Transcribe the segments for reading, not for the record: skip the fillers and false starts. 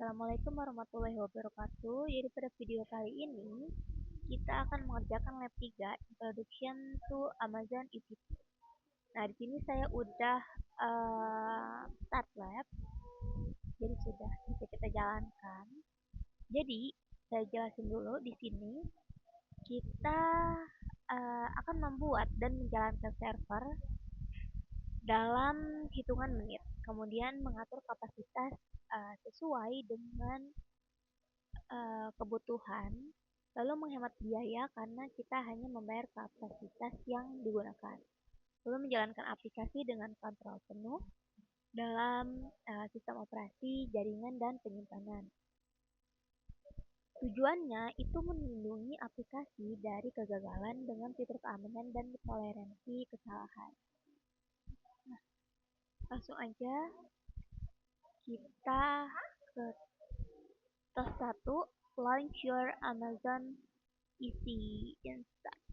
Assalamualaikum warahmatullahi wabarakatuh. Jadi pada video kali ini kita akan mengerjakan lab 3 Introduction to Amazon EC2. Nah, di sini saya udah start lab. Jadi sudah bisa kita jalankan. Jadi saya jelasin dulu di sini kita akan membuat dan menjalankan server dalam hitungan menit. Kemudian mengatur kapasitas sesuai dengan kebutuhan, lalu menghemat biaya karena kita hanya membayar kapasitas yang digunakan. Lalu menjalankan aplikasi dengan kontrol penuh dalam sistem operasi, jaringan, dan penyimpanan. Tujuannya itu melindungi aplikasi dari kegagalan dengan fitur keamanan dan toleransi kesalahan. Nah, langsung aja kita ke task 1, launch your Amazon EC instance.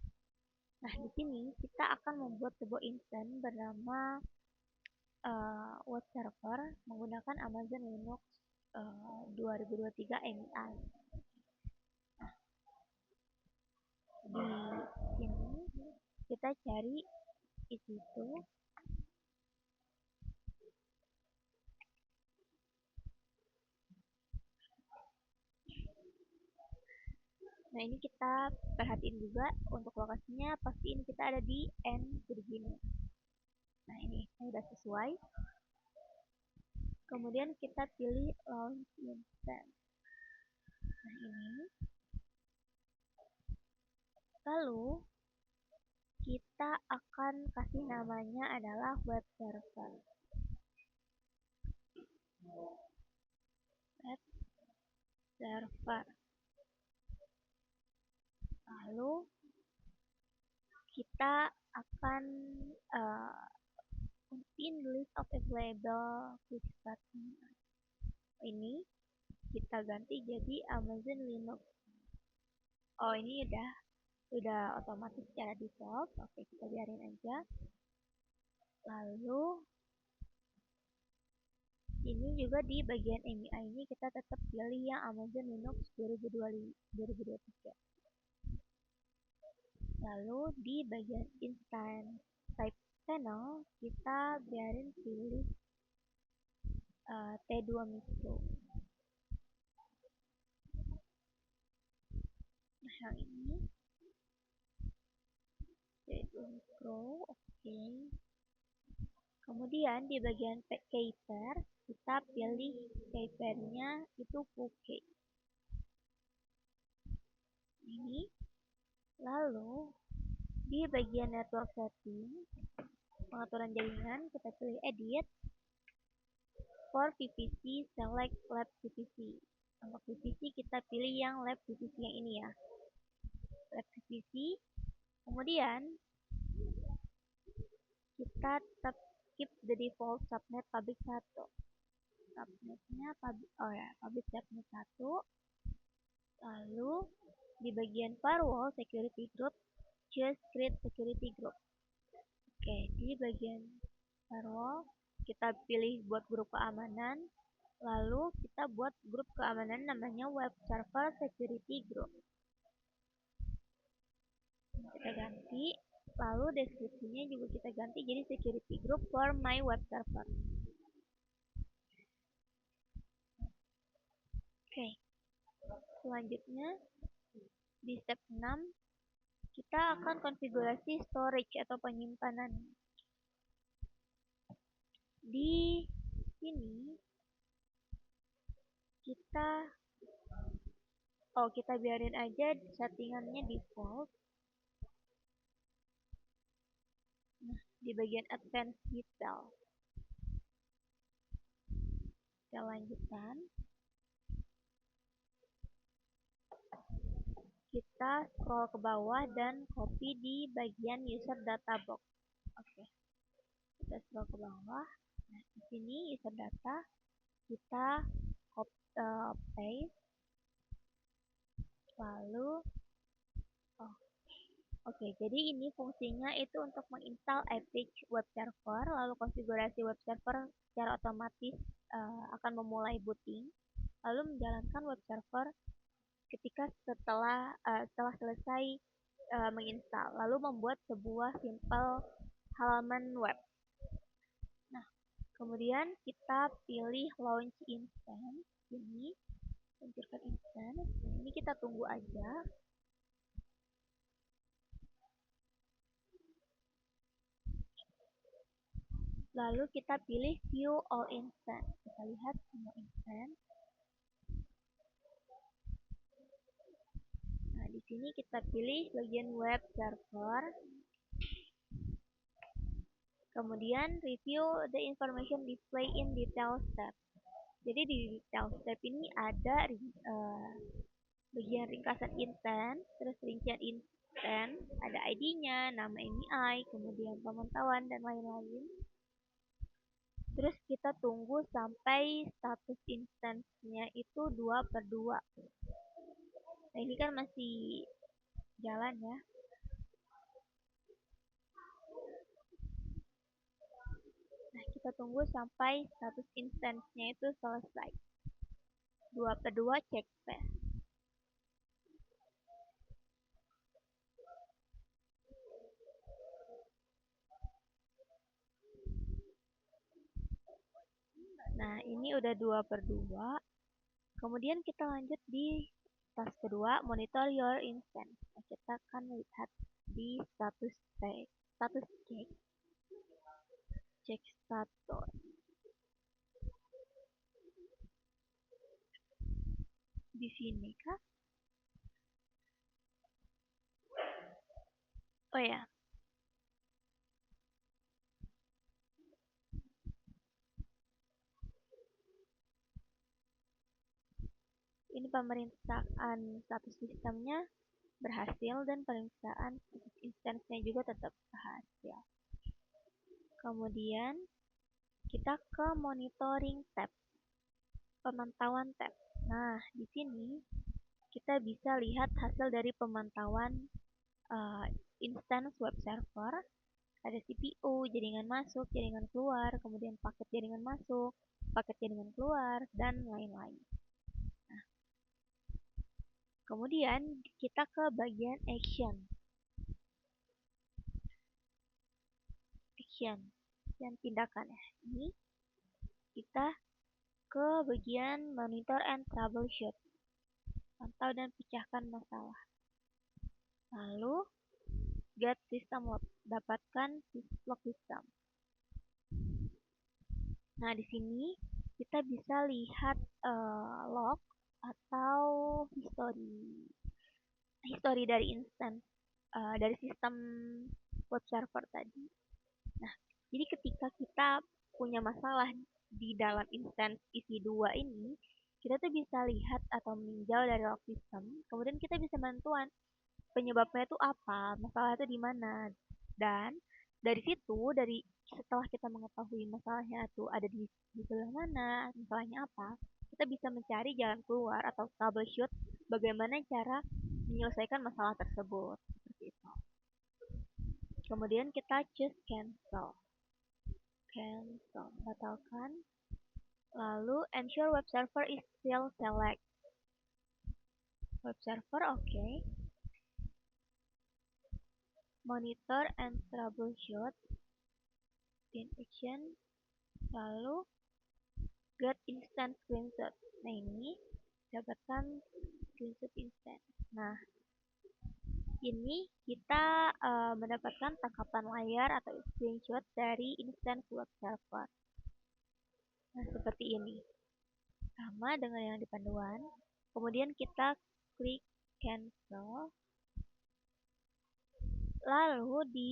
Nah, di sini kita akan membuat sebuah instance bernama web server menggunakan Amazon Linux 2023 MII. Nah, di sini kita cari EC2. Nah, ini kita perhatiin juga untuk lokasinya, pastiin kita ada di Virginia. Nah, ini sudah sesuai. Kemudian kita pilih launch instance. Nah, ini. Lalu kita akan kasih namanya adalah web server. Web server. Lalu kita akan in list of available quick start. Ini kita ganti jadi Amazon Linux. Oh, ini udah otomatis secara default. Oke, kita biarin aja. Lalu ini juga di bagian MII ini kita tetap pilih yang Amazon Linux 2023. Lalu di bagian instance type panel kita biarin pilih T2 Micro. Nah, yang ini T2 Micro, oke. Kemudian di bagian keypair kita pilih keypairnya itu Puke. Ini. Lalu di bagian network setting, pengaturan jaringan, kita pilih edit. For VPC, select lab VPC. Untuk VPC kita pilih yang lab VPC yang ini ya. Lab VPC. Kemudian kita tetap keep the default subnet public 1. Subnetnya public subnet 1. Lalu di bagian firewall security group, choose create security group. Oke, di bagian firewall kita pilih buat grup keamanan. Lalu kita buat grup keamanan namanya web server security group. Kita ganti. Lalu deskripsinya juga kita ganti jadi security group for my web server. Oke. Selanjutnya di step 6 kita akan konfigurasi storage atau penyimpanan. Di sini kita biarin aja settingannya default. Nah, di bagian advanced detail kita lanjutkan. Kita scroll ke bawah dan copy di bagian user data box. Oke. Kita scroll ke bawah. Nah, di sini user data kita paste. Lalu Oke, jadi ini fungsinya itu untuk menginstal Apache Web Server, lalu konfigurasi web server secara otomatis akan memulai booting. lalu menjalankan web server ketika setelah selesai menginstal, lalu membuat sebuah simple halaman web. Nah, kemudian kita pilih launch instance, ini luncurkan instance. Nah, ini kita tunggu aja. Lalu kita pilih view all instance. Kita lihat semua instance. Nah, di sini kita pilih bagian web server. Kemudian review the information display in details tab. Jadi di details tab ini ada bagian ringkasan instance, terus rincian instance, ada ID-nya, nama MII, kemudian pemantauan dan lain-lain. Terus kita tunggu sampai status instance-nya itu 2/2. Nah, ini kan masih jalan ya. Nah, kita tunggu sampai status instance-nya itu selesai. 2/2 check space. Nah, ini udah 2/2. Kemudian kita lanjut di task kedua, monitor your instance. Nah, kita akan lihat di status check, cek status. Di sini kah? Oh ya, ini pemeriksaan status sistemnya berhasil dan pemeriksaan instance-nya juga tetap berhasil. Kemudian kita ke monitoring tab, pemantauan tab. Nah, di sini kita bisa lihat hasil dari pemantauan instance web server. Ada CPU, jaringan masuk, jaringan keluar, kemudian paket jaringan masuk, paket jaringan keluar, dan lain-lain. Nah, kemudian kita ke bagian action. Yang tindakan ya. Ini kita ke bagian monitor and troubleshoot. Pantau dan pecahkan masalah. Lalu get system log, dapatkan log system. Nah, di sini kita bisa lihat log atau history dari instance dari sistem web server tadi. Nah, jadi ketika kita punya masalah di dalam instance EC2 ini, kita tuh bisa lihat atau meninjau dari log system, kemudian kita bisa bantuan penyebabnya itu apa, masalah itu di mana. Dan dari situ, setelah kita mengetahui masalahnya itu ada di sebelah mana, masalahnya apa, kita bisa mencari jalan keluar atau troubleshoot bagaimana cara menyelesaikan masalah tersebut. Seperti itu. Kemudian kita choose cancel. Batalkan. Lalu ensure web server is still select. Web server oke. Monitor and troubleshoot. In action. Lalu get instant screenshot. Nah, ini dapatkan screenshot instant. Nah, ini kita mendapatkan tangkapan layar atau screenshot dari instance web server. Nah, seperti ini. Sama dengan yang di panduan. Kemudian kita klik cancel. Lalu di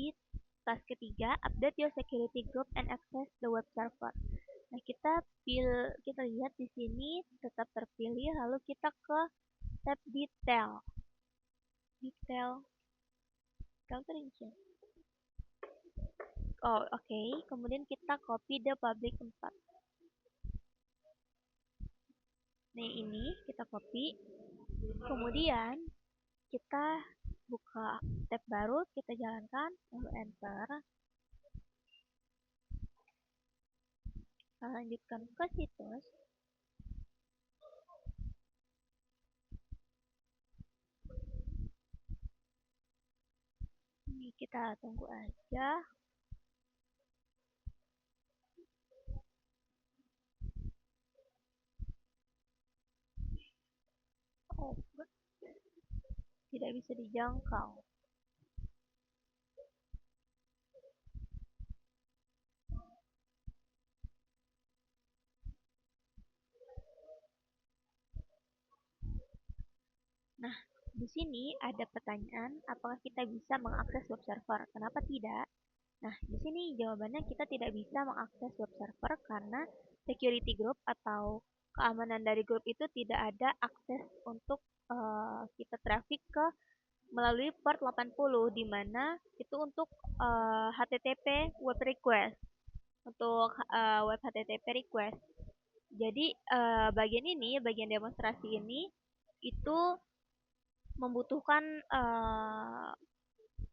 task ketiga, update your security group and access the web server. Nah, kita lihat di sini tetap terpilih, lalu kita ke tab detail. Detail rincian. Oh, oke. Kemudian kita copy the public 4. Nah, ini kita copy. Kemudian kita buka tab baru, kita jalankan, lalu enter. Kita lanjutkan ke situs. Kita tunggu aja. Oh, tidak bisa dijangkau. Nah, di sini ada pertanyaan, apakah kita bisa mengakses web server? Kenapa tidak? Nah, di sini jawabannya kita tidak bisa mengakses web server karena security group atau keamanan dari grup itu tidak ada akses untuk kita traffic ke melalui port 80 di mana itu untuk HTTP web request untuk web HTTP request. Jadi bagian ini, bagian demonstrasi ini itu membutuhkan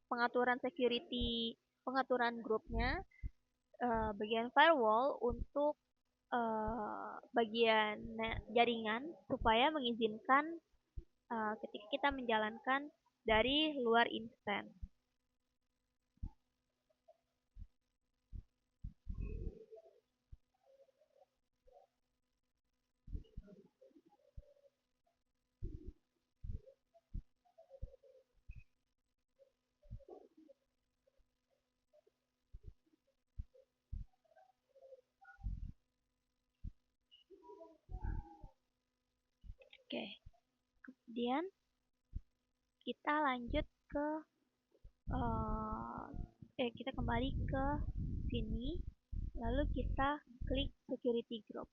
pengaturan security, pengaturan grupnya, bagian firewall untuk bagian jaringan supaya mengizinkan ketika kita menjalankan dari luar instance. Oke, kemudian kita lanjut ke kita kembali ke sini, lalu kita klik security group.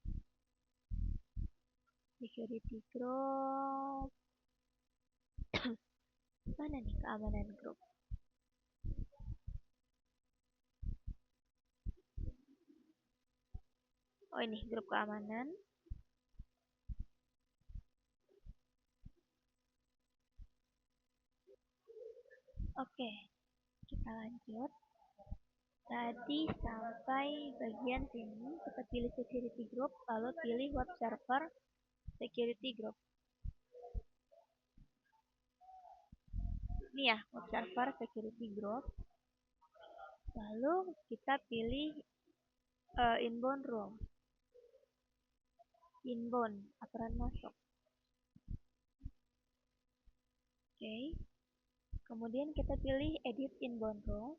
Security group, mana nih keamanan grup? Oh ini grup keamanan. Oke, kita lanjut. Tadi sampai bagian sini, kita pilih security group, lalu pilih web server security group. Ini ya, web server security group. Lalu kita pilih inbound room. Inbound, aturan masuk. Oke. Kemudian kita pilih edit inbound room.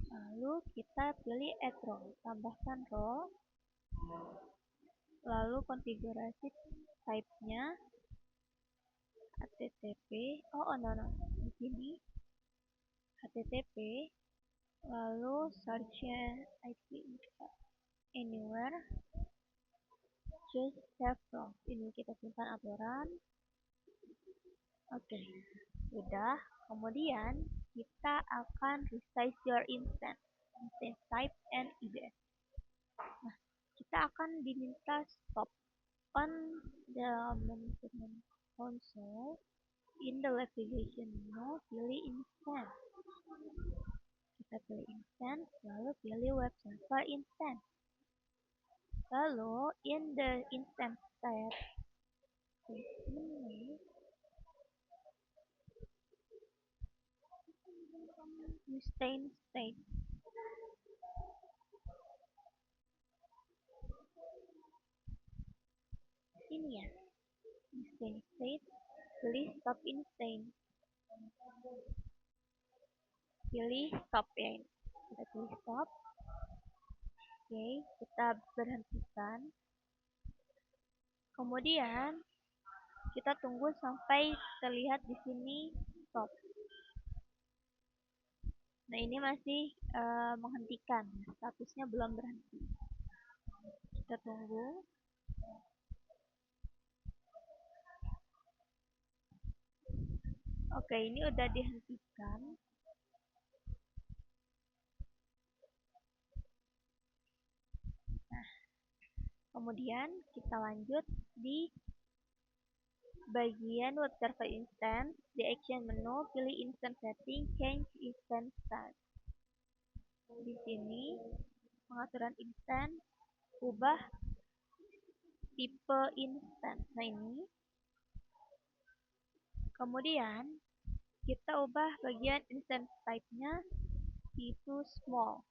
Lalu kita pilih add role, tambahkan role. Lalu konfigurasi type-nya HTTP. Oh, no. Di sini HTTP. Lalu search-nya IP anywhere. Just save from. Ini kita simpan aturan. Oke, sudah. Kemudian kita akan resize your instance type and IDS. Nah, kita akan diminta stop on the management console. In the navigation menu, pilih instance. Kita pilih instance, lalu pilih web server instance. Lalu in the instance tab, menu, instance state. Ini ya, instance state. Pilih stop instance. Pilih stop ya. Kita pilih stop. Oke, kita berhentikan. Kemudian kita tunggu sampai terlihat di sini stop. Nah, ini masih menghentikan, statusnya belum berhenti. Kita tunggu. Oke, ini udah dihentikan. Nah, kemudian kita lanjut di bagian web server instance, di action menu, pilih instance setting, change instance start. Di sini, pengaturan instance, ubah tipe instance. Nah ini. Kemudian, Kita ubah bagian instance type-nya itu small.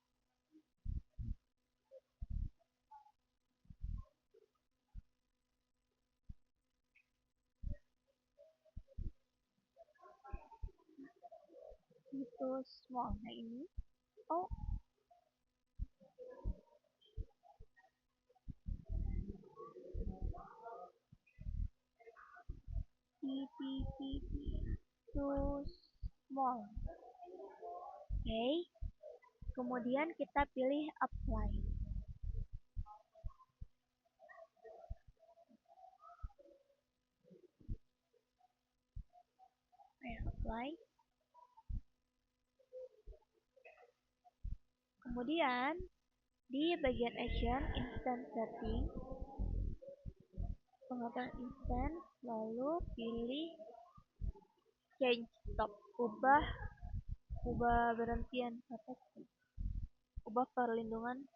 Itu small. Nah ini. Oh, itu small. Oke. Kemudian kita pilih apply. Apply. Kemudian di bagian action instance setting, pengaturan instance, lalu pilih change stop, ubah berhentian proteksi, ubah perlindungan.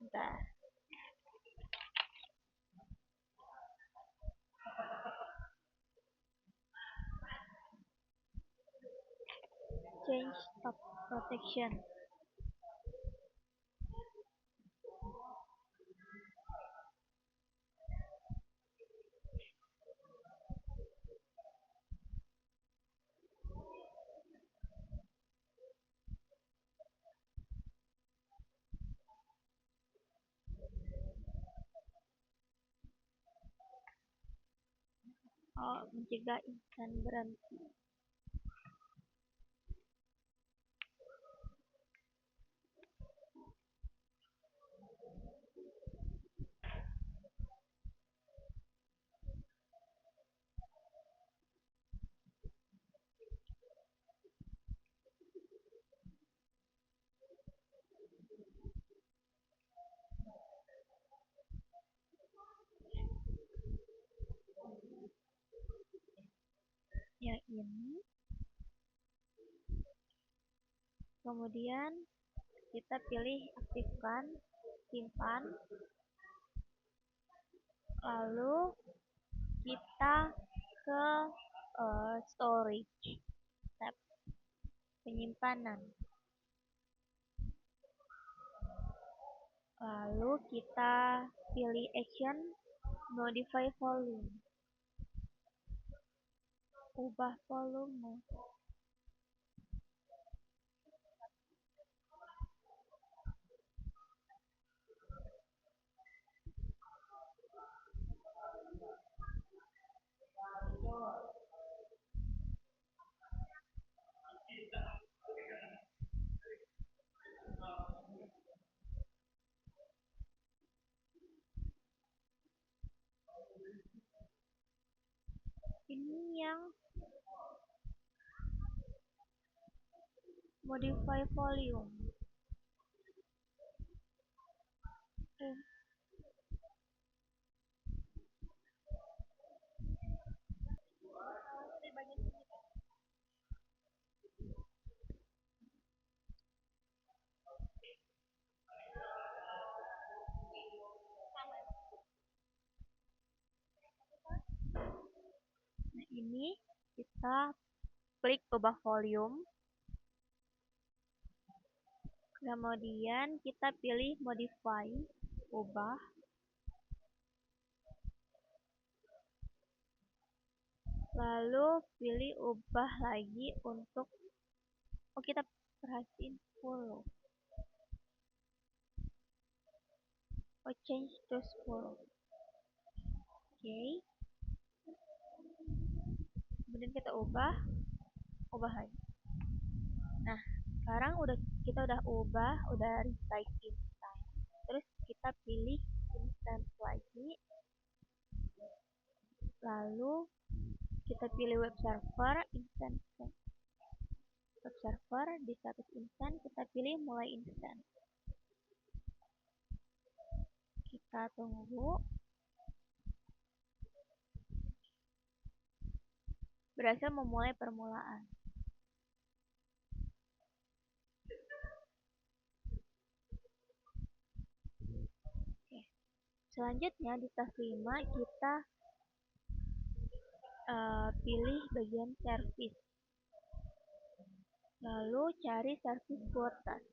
Bentar. Change stop protection. Oh, mencegah instan berhenti. Yang ini. Kemudian kita pilih aktifkan, simpan, lalu kita ke storage tab penyimpanan, lalu kita pilih action modify volume, ubah volume. Ini yang modify volume. Nah, ini kita klik ubah volume. Kemudian kita pilih modify, ubah. Lalu pilih ubah lagi untuk, oh kita perhatiin full. Oh, change to full. Oke. Kemudian kita ubah lagi. Nah, sekarang kita udah ubah, udah restart instance. Terus kita pilih instance lagi. Lalu kita pilih web server, instance web server, di status instance kita pilih mulai instance. Kita tunggu. Berhasil memulai permulaan. Oke. selanjutnya di tas 5 kita pilih bagian service. Lalu cari service quotas.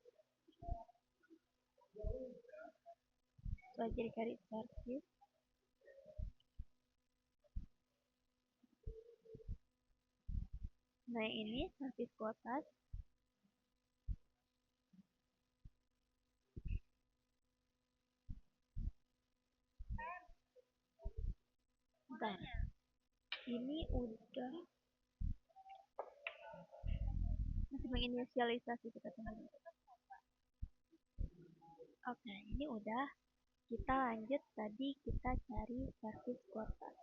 Jadi cari service. Nah, ini service quotas. Bentar. Ini udah masih menginisialisasi, kita tunggu. Oke, ini udah. Kita lanjut, tadi kita cari service quotas.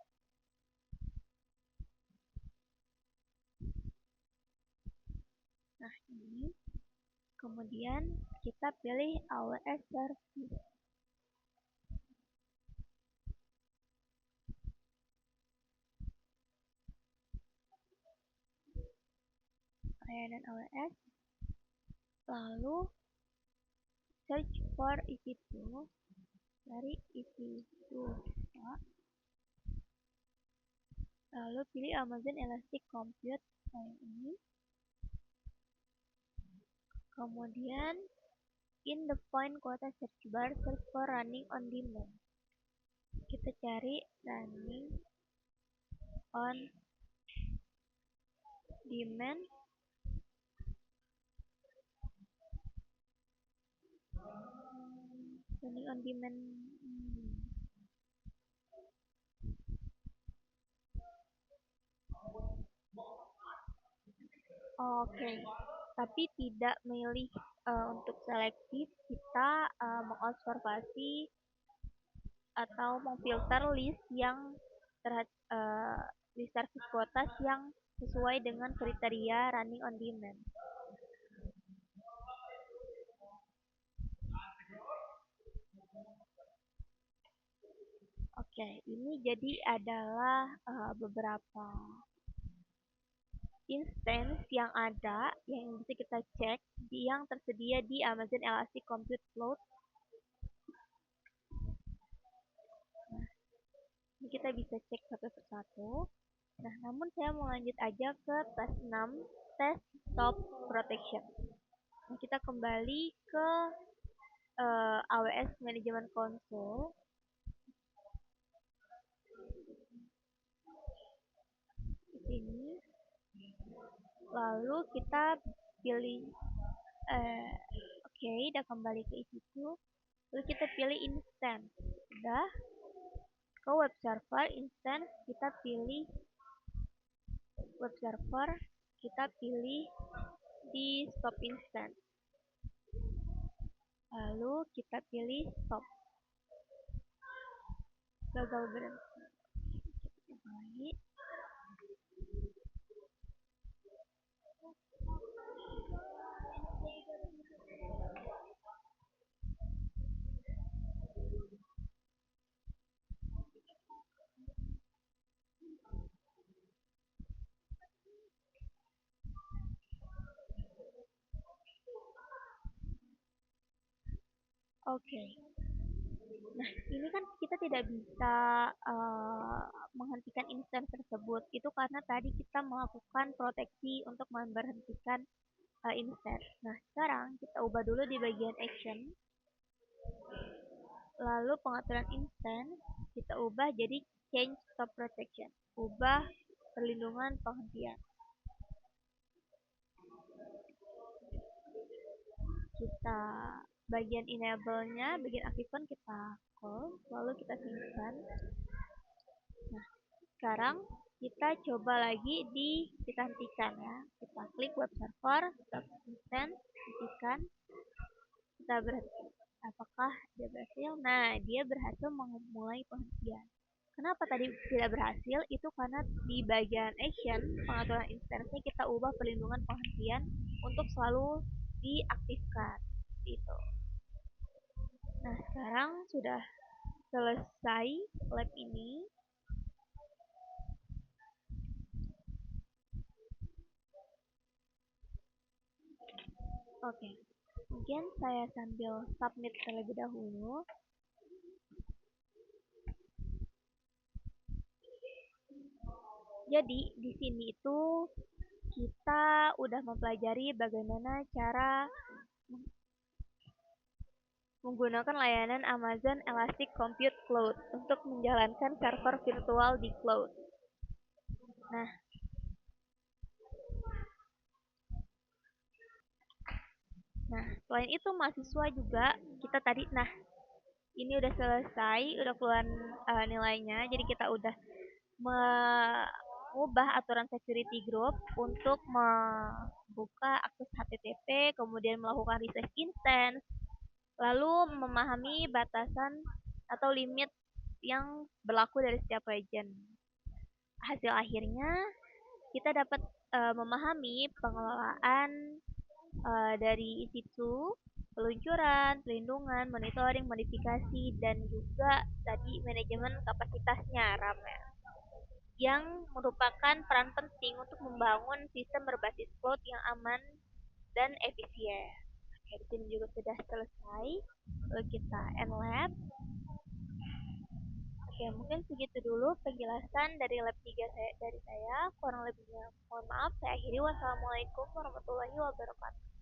Nah, ini. Kemudian kita pilih AWS service. Layanan AWS. Lalu search for EC2. Cari EC2. Lalu pilih Amazon Elastic Compute. Yang ini. Kemudian in the find quota search bar, search for running on demand. Kita cari running on demand. Running on demand. Oke, tapi tidak milih untuk selektif. Kita mengobservasi atau memfilter list yang list service quotas yang sesuai dengan kriteria running on demand. Oke, ini jadi adalah beberapa instance yang ada yang bisa kita cek yang tersedia di Amazon Elastic Compute Cloud. Nah, ini kita bisa cek satu persatu. Nah, namun saya mau lanjut aja ke tes 6, tes stop protection. Nah, kita kembali ke AWS Management Console. Di sini. Lalu kita pilih oke, udah kembali ke itu. Lalu kita pilih instance. Udah. Ke web server instance kita pilih web server, kita pilih di stop instance. Lalu kita pilih stop. Gagal berhenti. Kita lagi. Oke. Nah, ini kan kita tidak bisa menghentikan instance tersebut. Itu karena tadi kita melakukan proteksi untuk memberhentikan instance. Nah, sekarang kita ubah dulu di bagian action. Lalu pengaturan instance kita ubah jadi change stop protection. Ubah perlindungan penghentian. Kita bagian enable-nya, bagian aktifkan kita call, lalu kita simpan. Nah, sekarang kita coba lagi kita hentikan ya. Kita klik web server, stop instance, hentikan, kita berhenti. Apakah dia berhasil? Nah, dia berhasil memulai penghentian. Kenapa tadi tidak berhasil? Itu karena di bagian action, pengaturan instance-nya kita ubah perlindungan penghentian untuk selalu diaktifkan. Gitu. Nah, sekarang sudah selesai lab ini. Oke, mungkin saya sambil submit terlebih dahulu. Jadi di sini itu kita udah mempelajari bagaimana cara menggunakan layanan Amazon Elastic Compute Cloud untuk menjalankan server virtual di cloud. Nah, selain itu mahasiswa juga kita tadi, ini udah selesai, udah keluar nilainya, jadi kita udah mengubah aturan security group untuk membuka akses HTTP, kemudian melakukan reset instance, lalu memahami batasan atau limit yang berlaku dari setiap region. Hasil akhirnya kita dapat memahami pengelolaan dari situ peluncuran, pelindungan, monitoring, modifikasi, dan juga tadi manajemen kapasitasnya RAM ya, yang merupakan peran penting untuk membangun sistem berbasis cloud yang aman dan efisien. Oke, di sini juga sudah selesai. Lalu kita end lab. Oke, mungkin segitu dulu penjelasan dari lab 3 dari saya. Kurang lebihnya mohon maaf. Saya akhiri. Wassalamualaikum warahmatullahi wabarakatuh.